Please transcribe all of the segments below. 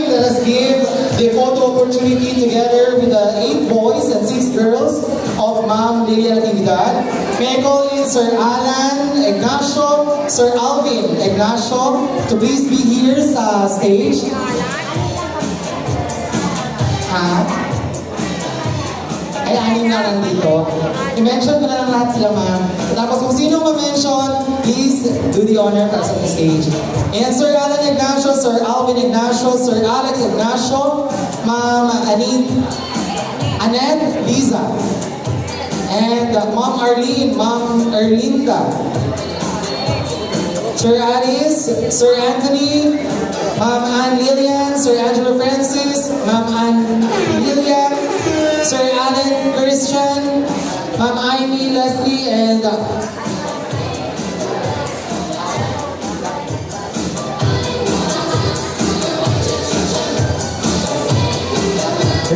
time, let us give the photo opportunity together with the 8 boys and 6 girls of Ma'am Lilia Natividad. May I call in Sir Alan Ignacio, Sir Alvin Ignacio to please be here sa stage. Ay, anim na lang dito. I-mention ko na lang lahat sila, ma'am. Tapos kung sino ma-mention, please do the honor para sa stage. And Sir Alan Ignacio, Sir Alvin Ignacio, Sir Alex Ignacio, Ma'am Annette Liza, and Ma'am Arlene, Ma'am Erlinda, Sir Aris, Sir Anthony, Ma'am Ann Lillian, Sir Angelo Francis, Ma'am Ann Lilia, Sir Alan Christian, Ma'am Amy Leslie, and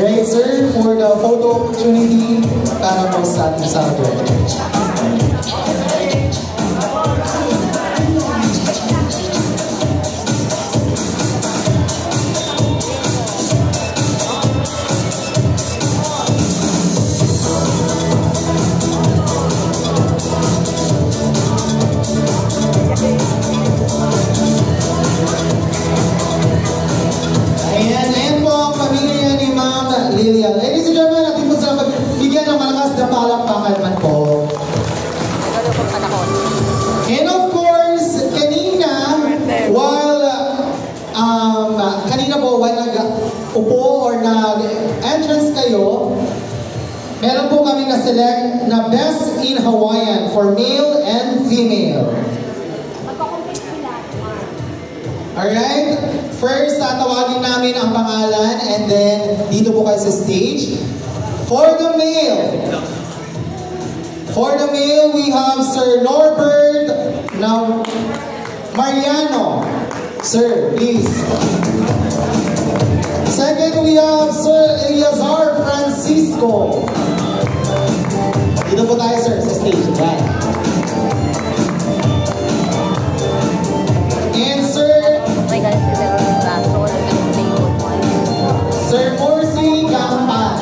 right, sir, for the photo opportunity para po sa ating celebrate. Ladies and gentlemen, natin po sila magbigyan ng malakas na palakpakan naman po. And of course, kanina po, while nag-upo or nag-entrance kayo, meron po kami na-select na Best in Hawaiian for male and female. Alright? First, tatawagin namin ang pangalan and then dito po kayo sa stage. For the male, we have Sir Norbert Mariano. Sir, please. Second, we have Sir Eleazar Francisco. Dito po tayo, sir, sa stage. Right? And Sir Morsi Campan.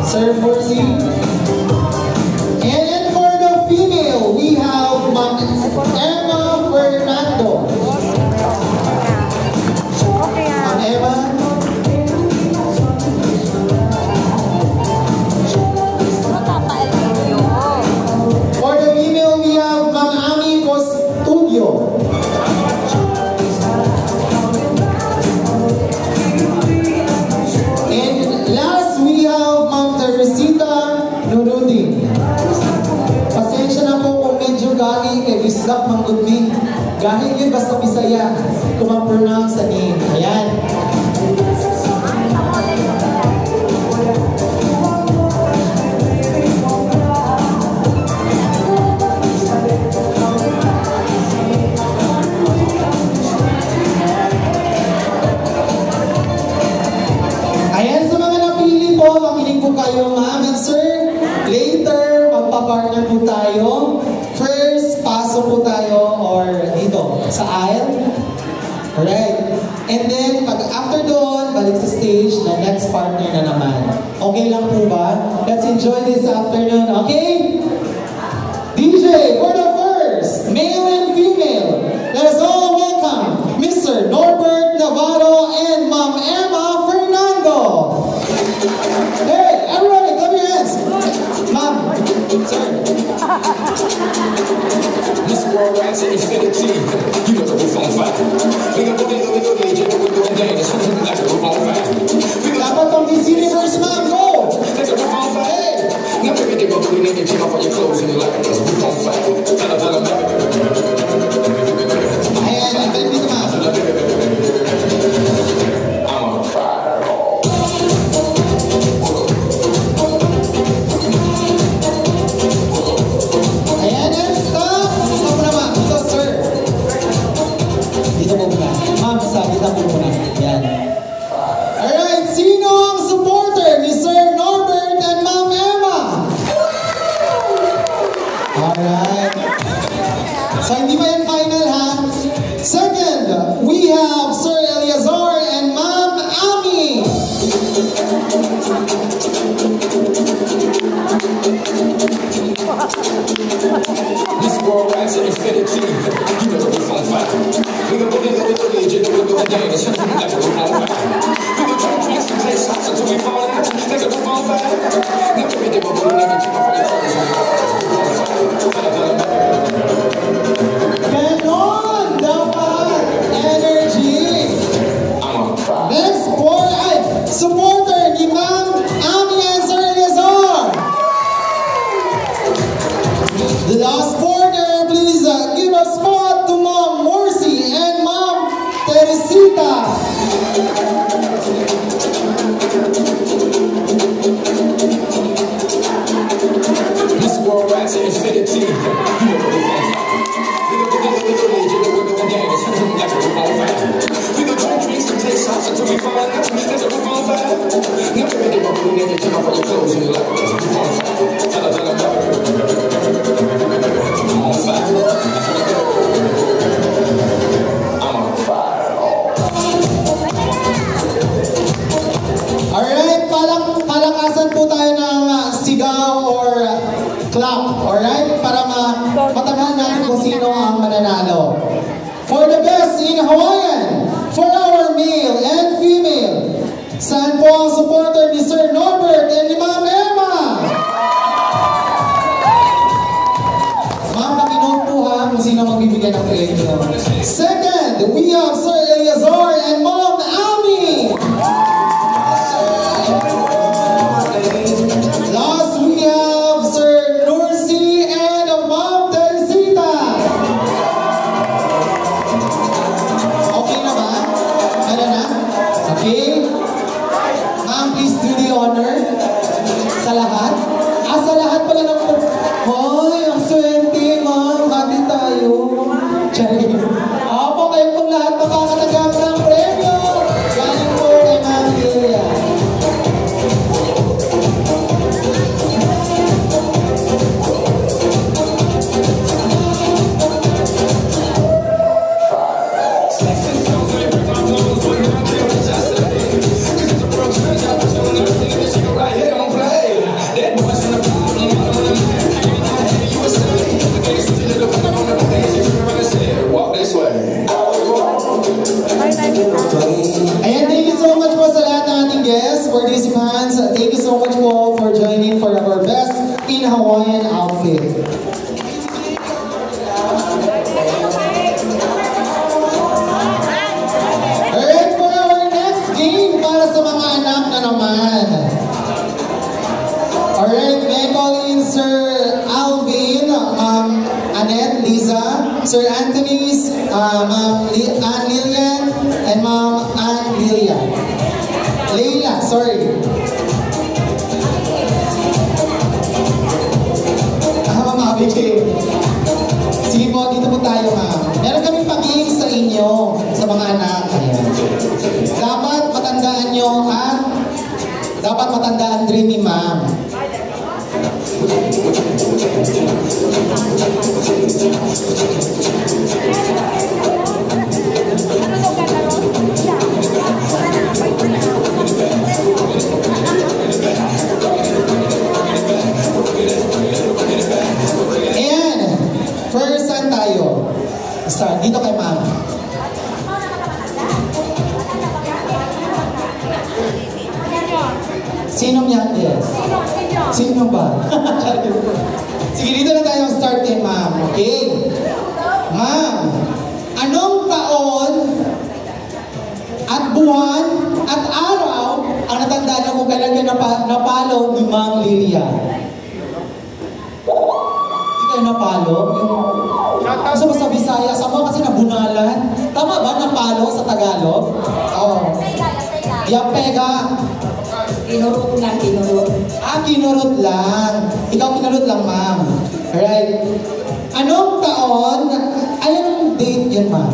Sir Morsi. And for the female, we have Ma'am Emma Fernando. Ma'am Emma. For the female, we have Ma'am Ami Costudio. Islam Manggudmi. Gahit yun basta Bisaya. Kumang-pronounce sa name. Ayan. Ayan, sa mga napili po, makinig po kayo, ma'am and sir. Later, magpa-partner po tayo. First, pasok po tayo or dito, sa aisle. Alright. And then, pag after doon, balik sa stage, na next partner na naman. Okay lang po ba? Let's enjoy this afternoon, okay? DJ, for the first, male and female, let us all welcome Mr. Norbert Navarro and Ma'am Emma Fernando. Hey, everybody, clap your hands. Ma'am, sir. This world rides to infinity. You know the roof on fire. We gon' go there, we going dance. Like the roof on fire. Dapat pang Miss Universe, ma'am, go! Like the roof on fire. Hey! Now baby, they gon' put it in and take off all your clothes and you're like the roof on fire. Ayan, ayan, dito ma'am. I'm on fire. Ma'am, sa kita po muna. Yan. Alright! and final ha. Second, we have Sir Eleazar and Ma'am Ami. This world rides to infinity. You know the roof on fire. We gon' boogie, you know we gon' dance like the roof on fire. We gon' drink drinks and take shots until we fall out like the roof on fire. Never be the bubble, never keep up on your clothes. Ganon! Dapat! Energy! I'm on fire. Next, supporter ni Ma'am Ami and Sir Eleazar. The last supporter, please give a spot to Ma'am Morsi and Ma'am Teresita. This world rides to infinity. You know the roof on fire. We gon' boogie, you know we gon' dance like the roof on fire. We gon' drink drinks and take shots until we fall out like the roof on fire. Never be the bubble, never keep up on your clothes and like the roof on fire. I'm on fire. I'm on fire. Alright, palakasan po tayo ng sigaw or clap, alright? Para matamahan natin kung sino ang mananalo. For the best in Hawaiian, for our male and female, saan po ang supporter ni Sir Norbert and ni Ma'am Emma? Ma'am, pakinote po ha kung sino magbibigay ng premyo. Second, we have Sir Eleazar and Ma'am Ami. Last, we have Sir Nursi and Ma'am Teresita. Okay na ba? Ano na? Okay. Ma'am, please do the honor. Sa lahat? Sa lahat pala ng... Hoy, ang swerte, ma'am. Hati tayo. Charing. Opo, kayo pong lahat makakatanggap ng premyo. Galing po kay Ma'am Lilia. Ayan, thank you so much po sa lahat ng ating guests, participants. Thank you so much po for joining for our best in Hawaiian outfit. Alright, for our next game, para sa mga anak na naman. Alright, may I call in Sir Alvin, Annette, Liza, Sir Anthony, Ma'am Ann Lilian, and Ma'am Ann Lilia. Leila, sorry. Ma'am Abigail. Sige po, dito po tayo, ma'am. Meron kaming pag-game sa inyo, sa mga anak. Ayan. Dapat matandaan nyo, dapat matandaan rin ni ma'am. Ayan. First, saan tayo? Start. Dito kay ma'am. Sinong youngest? Sino ba? Sige, dito na tayo start kay ma'am. Okay? Ma'am, anong taon at buwan at araw ang natandaan na kung kailan kayo napalo ni Ma'am Lilia? Hindi kayo napalo? Gusto mo sa Bisaya? Sa mo kasi nabunalan? Tama ba napalo sa Tagalog? Oo. Yang pega. Kinurot lang, kinurot. Kinurot lang. Ikaw kinurot lang, ma'am. Alright. Anong taon? Ay, anong date yun, ma'am?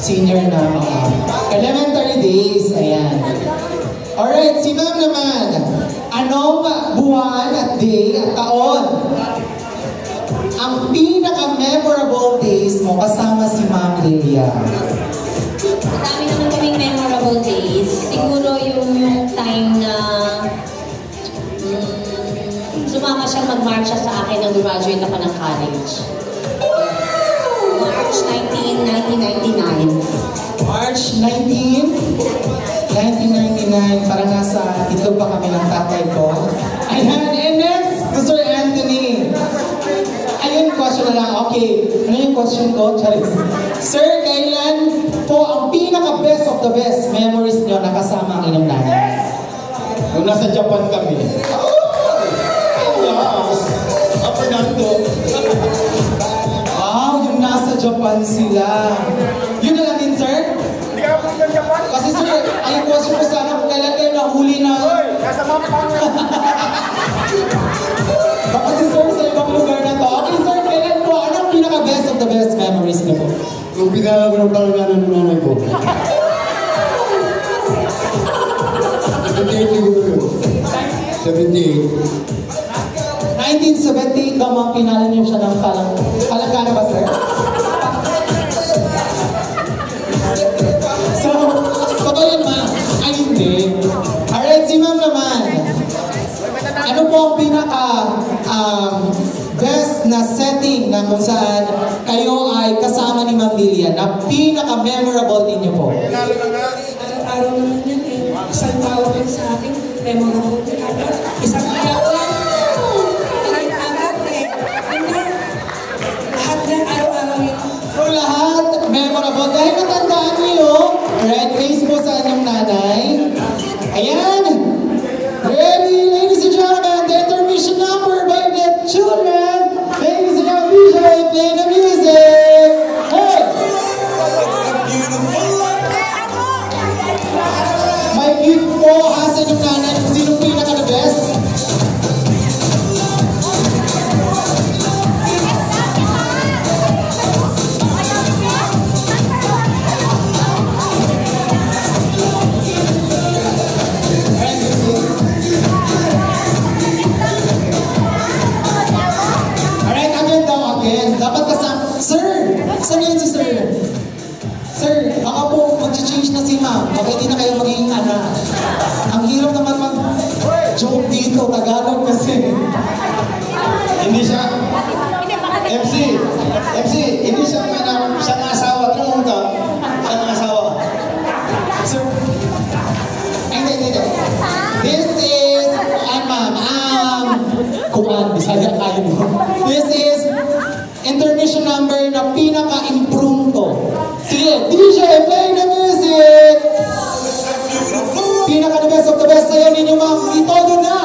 Senior na, ma'am. Elementary days. Ayan. Alright, si ma'am naman. Anong buwan at day at taon ang pinaka-memorable days mo kasama si Ma'am Lilia? Marami naman kaming memorable days. Siguro yung time na sumama siyang mag-marcha sa akin nang graduate ako ng college. March 19, 1999. March 19, 1999, parang nasa itlog pa kami ng tatay ko. Ayan, and next, to Sir Anthony. Ayun, question na lang. Okay, ano yung question ko? Charis. Sir, kailan po ang pinaka-best of the best memories niyo na kasama ang inyong nanay? Nung nasa Japan kami. Fernando. Wow, yung nasa Japan sila. Yun na lang din, sir? Hindi ka pumunta ng Japan? Kasi sir, ay question ko sana kung kailan kayo nahuli na... Hoy, nasa Mampang. Baka si sir sa ibang lugar na to. Okay, sir, kailan po? Anong pinaka-best of the best memories niyo po? Yung pinaka ko ng palanganan ng nanay ko. 78 siguro yun. 78. 1978 daw mga pinala niyo siya ng palangkana ba, sir? So, totoo yun, ma'am. Ay, hindi. Alright, si ma'am naman. Ano po ang pinaka best na setting na kung saan kayo ay kasama ni Ma'am Lilia na pinaka-memorable ninyo po? Araw-araw naman yan eh. Isang tawag yan sa akin. Memorable ka agad. Isang araw lang. Kahit agad eh. Hindi. Lahat yan araw-araw yan. So lahat memorable. Dahil natandaan niyo, red face po sa inyong nanay. Ayan! Ready, ladies and gentlemen, the intermission number by the children. Ladies and gentlemen, DJ, play the music. Hey! May gift po ha sa inyong nanay kung sino pinaka-the best. Alright, again daw, again. Dapat kasama. Sir! Saan yun si sir? Sir, baka po mag-change na si ma'am. Baka hindi na kayo magiging anak. Ang hirap naman mag-joke dito. Tagalog kasi. Hindi siya. MC, hindi siya anak, siya ng asawa. Tanong ka, siya ng asawa. Sir, hindi. This is, ma'am, kumaan, bisaya kayo mo. This is intermission number na pinaka-impromptu. Sige, DJ, play the music! Pinaka-the best of the best sa'yo ninyo, ma'am. Itodo na!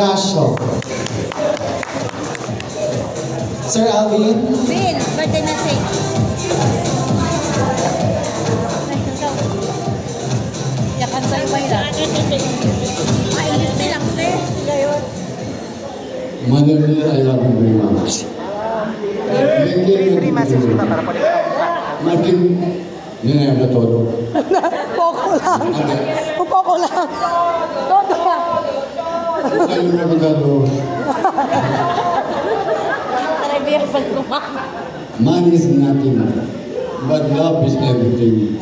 Ignacio. Sir Alvin. Bill, birthday message. Yakan sa iba yun. Mainit nilang, sir. Ngayon. Mother dear, I love you very much. Free message kita para po dito. Martin, nila na todo. Poko lang. Poko lang. Todo lang. Kayo na magalo. Money is nothing, but love is everything.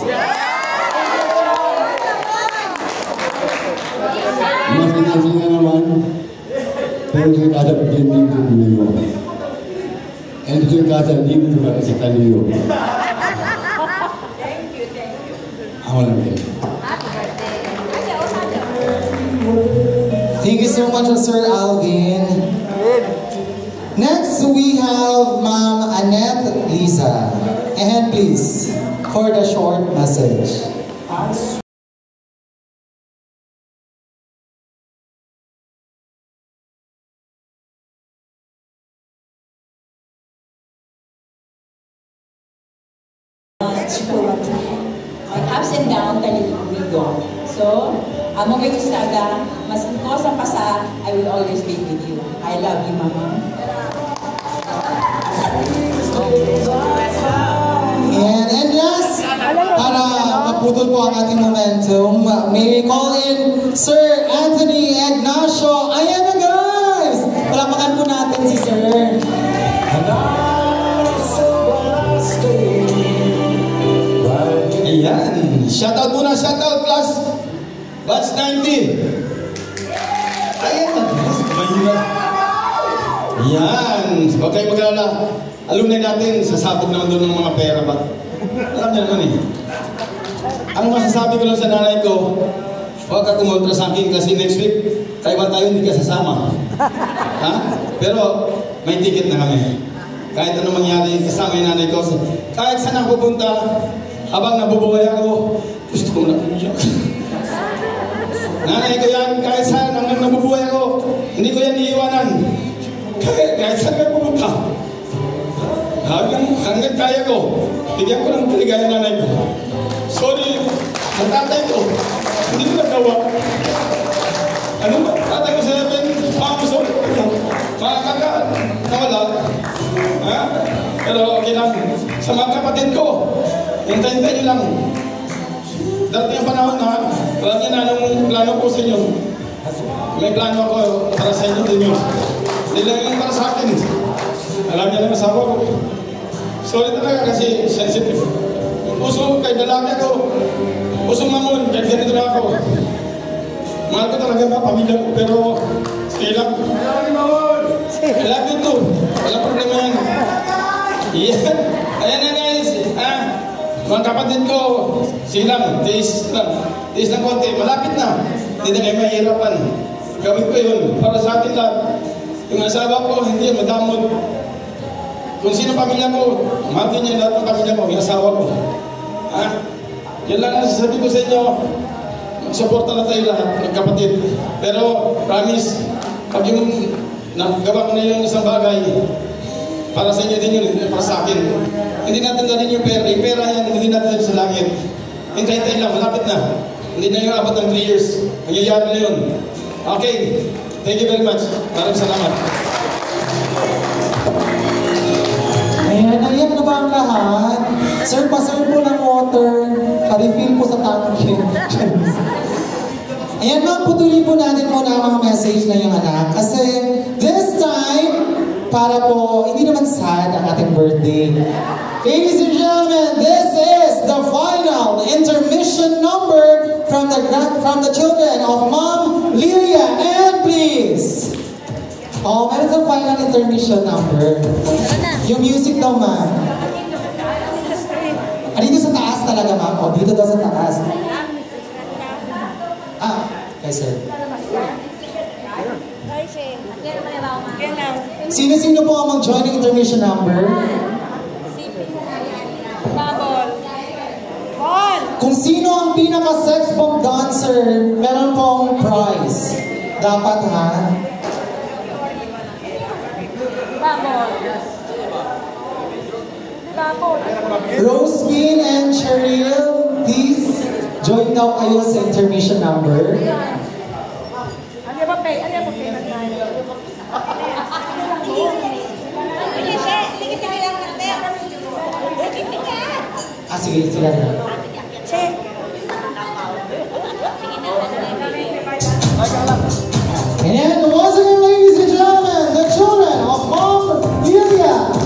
Mas pinansin nga naman, pero sa kada pagdating ko niyo. And sa kada hindi ko na sa kaniyo. Ako lang din. Thank you so much, Sir Alvin. Next, we have Ma'am Annette Lisa. And please, for the short message. Ups and downs we go. So, amo kay Kustada, mas ko sa pasa, I will always be with you. I love you, Mama. And last, para maputol po ang ating momentum, may we call in Sir Anthony Ignacio. Ayan na guys! Palapakan po natin si Sir. Ayan. Shoutout muna, shoutout class. Batch 90. Ayan na. Mahirap. Yan. Huwag kayong mag-alala. Alumni natin, sasabog naman doon ng mga pera ba? Alam niyo naman eh. Ang masasabi ko lang sa nanay ko, huwag ka kumontra sa akin kasi next week, Taiwan tayo hindi ka sasama. Ha? Pero may ticket na kami. Kahit anong mangyari, kasama yung nanay ko. Kahit saan ako pupunta, habang nabubuhay ako, gusto ko na umiyak. Nanay ko yan, kahit saan hanggang nabubuhay ako, hindi ko yan iiwanan. Kahit saan kayo pumunta. Hanggang kaya ko, bigyan ko ng paligaya nanay ko. Sorry, ang tatay ko, hindi ko nagawa. Ano ba? Tatay ko sa akin, sorry. Nakawala. Ha? Pero okay lang. Sa mga kapatid ko, hintayin-hintayin nyo lang. Darating ang panahon na, alam niya na anong plano ko sa inyo. May plano ako para sa inyo din yun. Hindi lang yung para sa akin. Alam niya lang asawa ko. Sorry talaga kasi sensitive. Puso kay dalaki ako. Pusong mamon, kahit ganito na ako. Mahal ko talaga ba, pamilya ko, pero sige lang. I love you too. Walang problema yan. Yeah. Ayan na guys. Mga kapatid ko, sige lang, tiis lang konti. Malapit na. Hindi na kayo mahirapan. Gawin ko yun para sa atin lahat. Yung asawa ko, hindi yan madamot. Kung sino pamilya ko, mahal niya lahat ng pamilya ko, yung asawa ko. Yan lang ang sasabi ko sa inyo. Mag-suporta na tayo lahat, magkapatid. Pero, promise, pag yung nagawa ko na yung isang bagay, para sa inyo din yun, para sa akin. Hindi natin dalhin yung pera. Yung pera yan, hindi natin dalhin sa langit. Hintayin lang, malapit na. Hindi na yung abot ng 3 years. Nangyayari na yun. Okay. Thank you very much. Maraming salamat. Ayan, ayan na ba ang lahat? Sir, pa-serve po ng water. Pa-refill po sa tanke. Ayan, ma'am, putulin po natin muna ang mga message na yung anak. Kasi this time, para po, hindi naman sad ang ating birthday. Ladies and gentlemen, this is the final intermission number from the children of Ma'am Lilia. And please, meron sa final intermission number. Yung music daw, ma'am. Dito sa taas talaga, ma'am. Dito daw sa taas. Okay, sir. Sino-sino po ang mag-join ng intermission number? Kung sino ang pinaka-sex bomb dancer, meron pong prize. Dapat, ha? Rosebean and Cheryl, please join daw kayo sa intermission number. Sige, sila na. And once again, ladies and gentlemen, the children of Mom Lilia.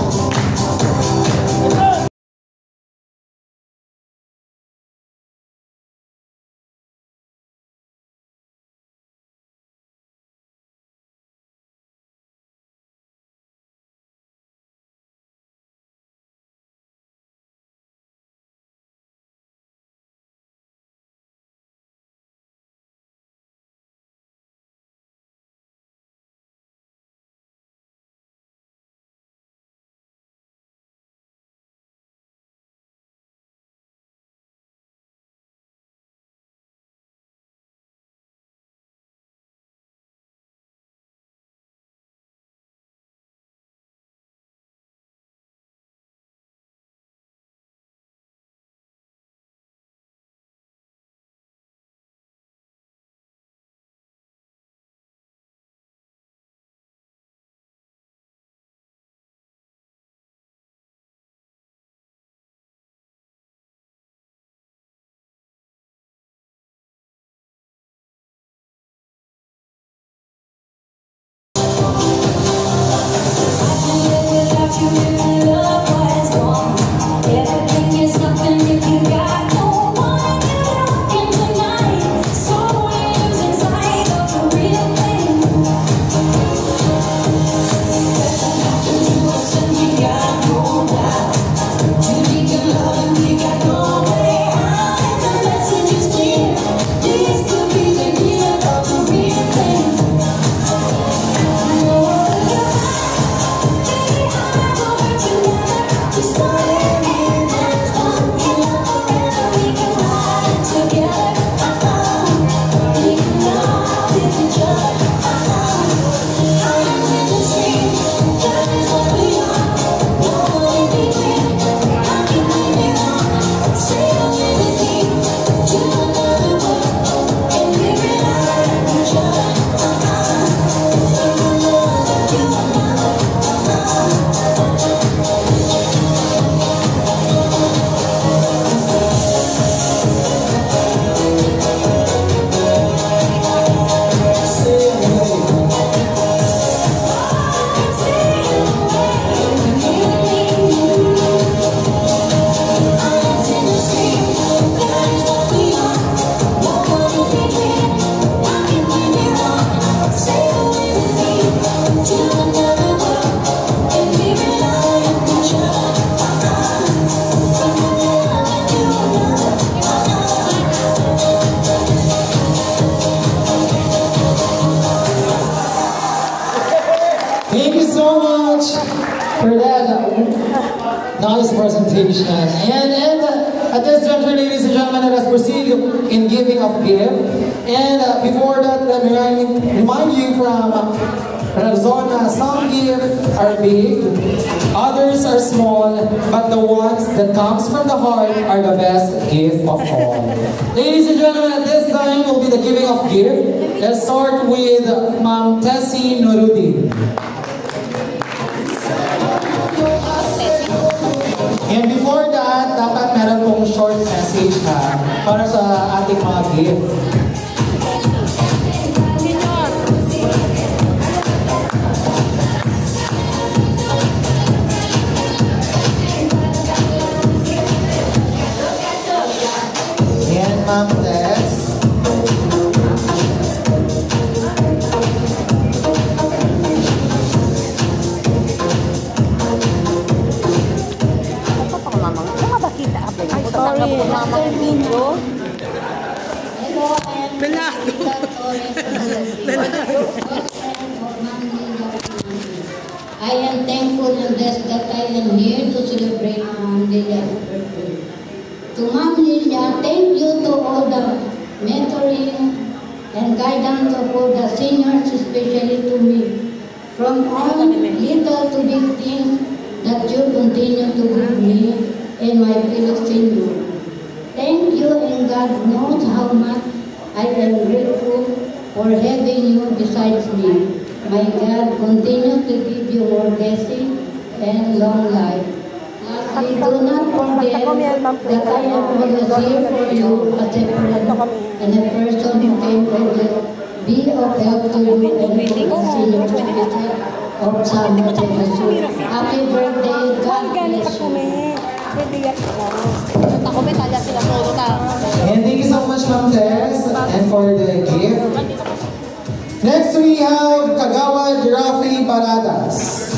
for that nice presentation. And at this juncture, ladies and gentlemen, let us proceed in giving of gift. And before that, let me remind you from Razona, some gifts are big, others are small, but the ones that comes from the heart are the best gift of all. Ladies and gentlemen, at this time will be the giving of gift. Let's start with Ma'am Tessie Nurudi. And before that, dapat meron pong short message para sa ating mga gift. And Ma'am Tess. I am thankful and blessed that I am here to celebrate Ma'am Lilia's birthday. To Ma'am Lilia, thank you to all the mentoring and guidance of all the seniors, especially to me. From all little to big things, the that you continue to give me and my fellow senior. Thank you, and God knows how much I am grateful for having you besides me. My God, continue to give you more blessing and long life. Lastly, do not forget that I am always here for you as a friend and a person who can always be of help to you and to the senior citizen of Summer Jesuit. Happy birthday, God bless you. And thank you so much, Ma'am Tess, and for the gift. Next, we have Kagawad Rafi Paradas.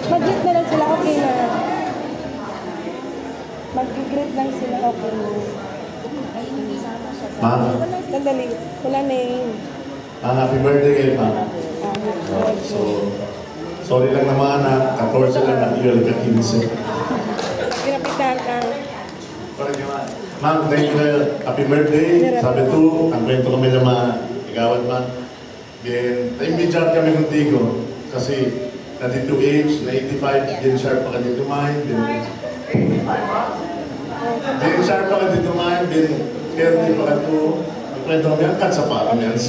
Mag-greet na lang sila, okay na. Mag-greet lang sila, okay na. Ma'am? Sandali, wala name. Happy birthday kayo, ma'am. So, sorry lang na mga anak, 14 lang ang iyo, ka 15. Pinapitan ka. Ma'am, thank you na happy birthday. Sabi to, ang kwento kami na mga igawad, ma'am. Then, na-immediate kami contigo. Kasi, na dito age, na 85, then sharp pa ka dito mind, then sharp pa ka dito mind, then 30 pa ka to. Ang kwento kami, ang katsa pa kami yan.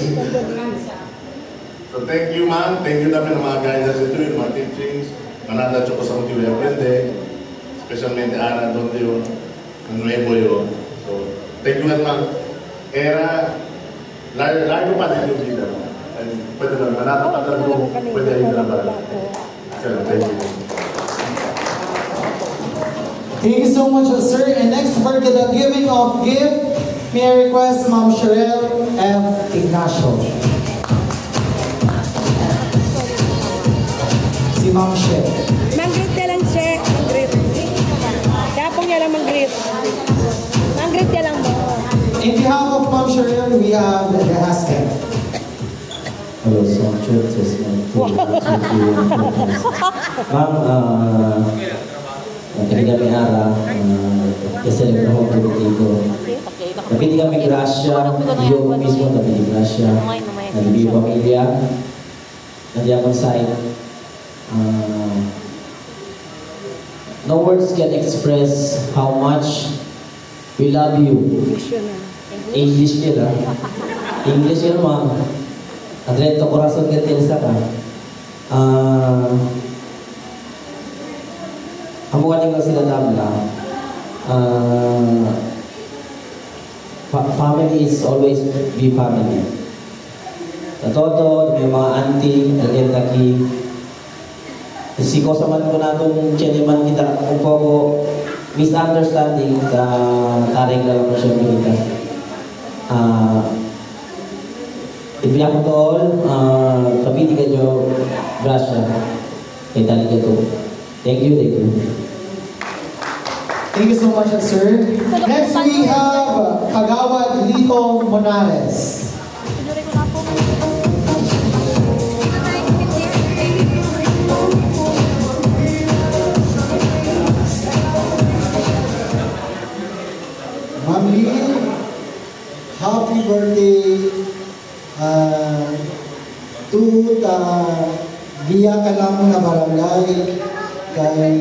So, thank you, ma'am. Thank you namin ng mga guidance ito, yung mga teachings. Mananda ko sa kung tiyo aprende. Especialmente Ana, doon yun. Ang nuevo yun. So, thank you, ma'am. Era, layo pa din yung vida. Pwede lang, manatapatan mo, pwede ayun na ba? Thank you. Thank you so much, sir. And next, for the giving of gift, may I request Ma'am Sherelle F. Ignacio. Si Ma'am Sherelle. Mang-greet ka lang siya. Mang-greet. Kapong niya lang mang-greet. Mang-greet ka lang mo. In behalf of Ma'am Sherelle, we have the husband. Hello, so church is Ma'am, kanina may ara, kasi nagpahong ko dito. Napili kami grasya, iyo mismo napili grasya, napili pamilya, nandiyan akong side. No words can express how much we love you. English yun, English yun, ma'am. Adreto corazon que tienes acá. Amo galing lang sila tabla. Family is always be family. Sa todo, may mga auntie, alendaki. Siko sa man ko natong cheniman kita kung po ko misunderstanding ka taring dalam siya kita. Ibiyak ko to all, kapiti ka nyo, grasya, kay tali ka to. Thank you, thank you. Thank you so much, sir. Next, we have Kagawad Lito Monares. Ma'am Lee, happy birthday. Giya ka lang na barangay kay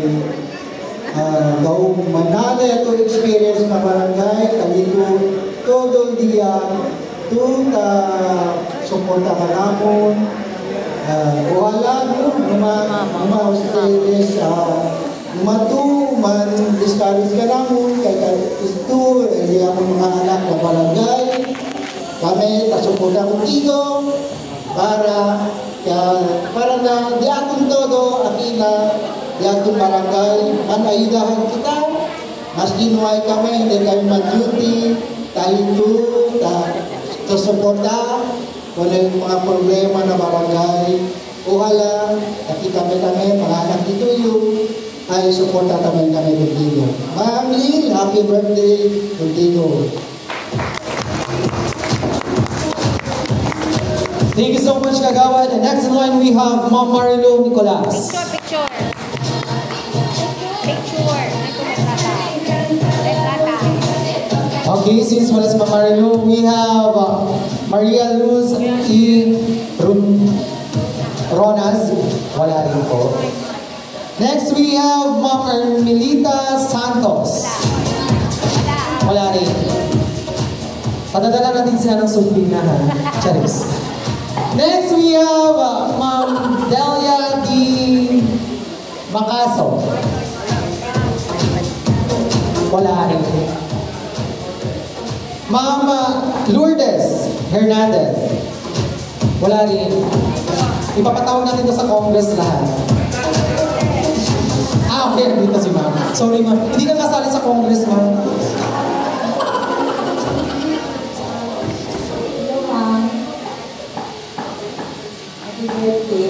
daw manala ito experience na barangay kalito todo dia suporta ka namon wala mga ustedes man discourage ka namon kay ito iya mo mga anak na barangay kami tasuporta contigo para na di atong todo akina di atong barangay manaidahan kita mas ginuay kami hindi kami mag-duty tayo susuporta kung yung mga problema na barangay uhala kami mga anak dito yung ay suporta kami contigo. Ma'am Lynn, happy birthday contigo. Thank you so much, Kagawad. And next in line, we have Ma'am Marilu Nicolas. Picture. Okay, since wala si Ma'am Marilu, we have Maria Luz E. Ronas. Wala rin po. Next, we have Ma'am Ermelita Santos. Wala rin. Padadala natin sila ng supling na, ha? Charis. Next, we have Ma'am Delia D. Macaso. Wala rin. Ma'am Lourdes Hernandez. Wala rin. Ipapatawag natin ito sa Congress lahat. Okay, dito si Ma'am. Sorry, Ma'am. Hindi ka kasali sa Congress, Ma'am. Hello, Ma'am. Happy birthday.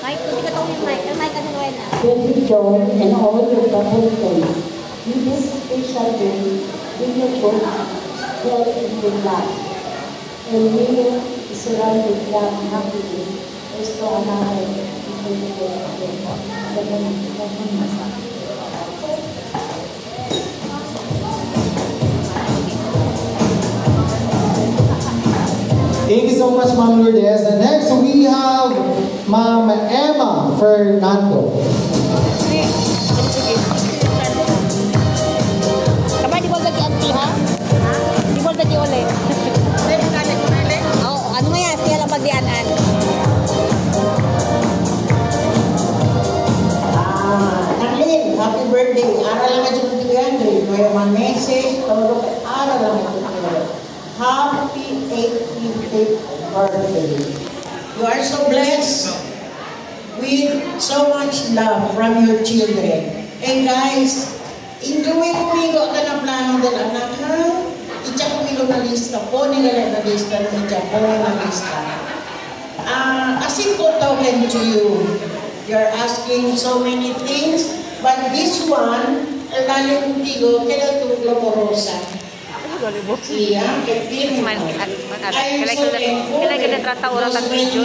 Mike, hindi ka tawag yung Mike. Yung Mike kasi Noel na. Baby John and all your double friends. In this special day, bring your both health and good luck. And may you be surrounded with love and happiness. Esto another Thank you so much, Ma'am Lourdes. And next, we have Ma'am Emma Fernando. Kamay, di mo lagi auntie, ha? Di mo lagi ulit. Oo, ano nga yan? Siya lang magdianan. Nanglin, happy birthday. Aral lang ito ng 300. May mga message, todo kay aral lang ito ng 300. Happy 85th birthday. You are so blessed with so much love from your children. And guys, enjoy kumigo ka na plano din anak ha. Itya kumigo na lista po, nilala na lista na itya po na lista. A simple token to you. You're asking so many things, but this one, el dale contigo, queda tu globorosa. Iya, que firme. I am so thankful that those militar